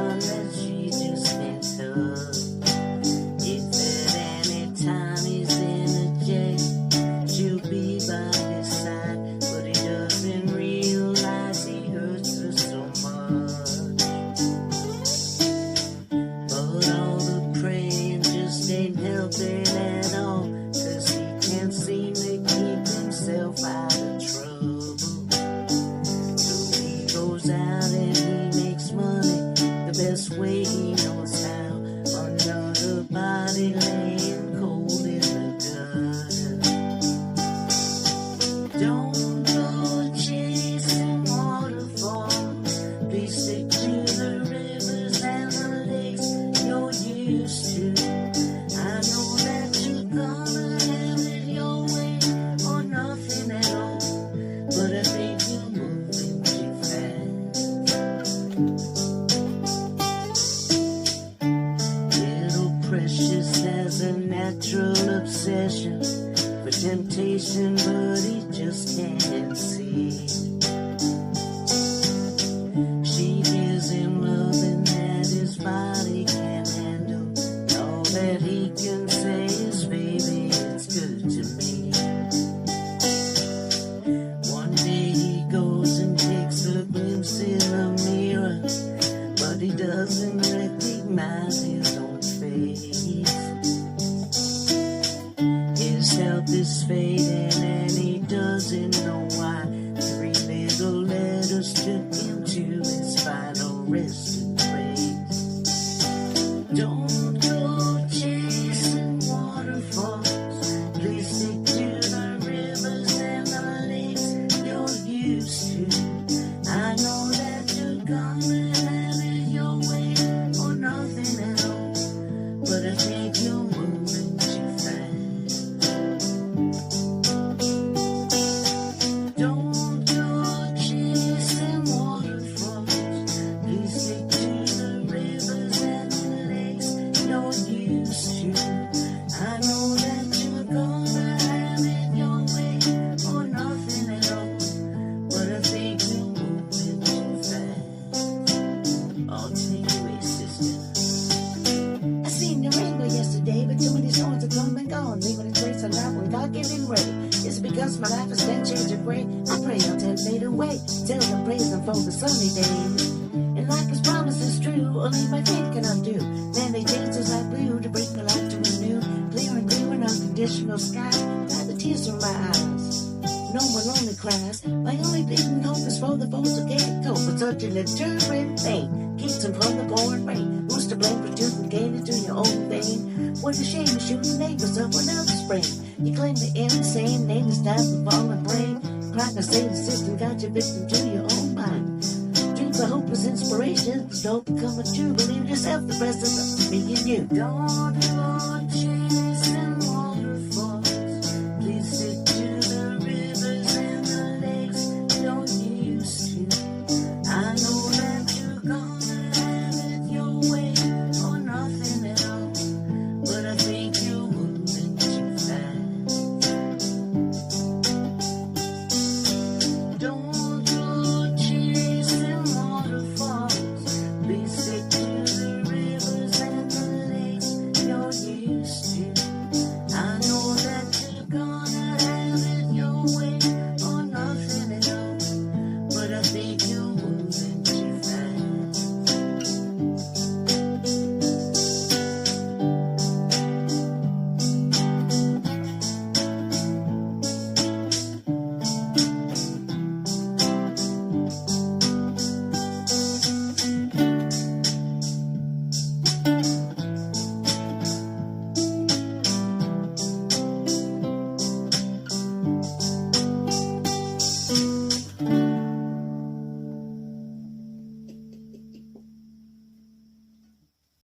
one that she just can't touch. If at any time he's in a jail, she'll be by his side, but he doesn't realize he hurts her so much. But all the praying just ain't helping at all, 'cause he can't seem to keep himself out of trouble. So he goes out and he makes money the best way he knows how. Another body laying cold in the gutter. Don't go chasing waterfalls. Please stick to the rivers and the lakes you're used to. I know that you're gonna have it your way or nothing at all, but I think you're moving too fast. Little Precious has a natural obsession for temptation, but he just can't see. She gives him loving that his body can't handle. All that he can say is, baby, it's good to me. One day he goes and takes a glimpse in the mirror, but he doesn't recognize his own face. His health is fading and he doesn't know why. 3 little letters took him to his final resting place. Don't go chasing waterfalls. Please stick to the rivers and the lakes you're used to. I know that you're gonna have it your way or nothing at all, but I think you're moving too fast. Don't go chasing waterfalls. Please stick to the rivers and the lakes you're used to. I know that you're gonna have it your way or nothing at all, but I think you're moving too fast. I'll take you away, sister. I seen the rainbow yesterday, but too many storms are come and gone, leaving a trace of life when God getting ready. It's because my life has been changed and gray. I pray I'll take fade away, till I'm praising for the sunny days. And like his promise is true, only my faith can undo. Then they changed as I blew to bring my life to a new, clear and blue and unconditional sky. Dry the tears from my eyes. No more lonely cries. My only bleeding hope is for the folks who can't cope with such an enduring pain. Keeps them from the pouring rain. Who's to blame for choosing gain into your own vein? What a shame to shoot neighbors up another spring. You claim the insane, name is time for falling brain. Crack and say the system got your victim to your own mind. Dreams of hope is inspiration. Don't become a true. Believe yourself, the rest of us, me and you. Don't go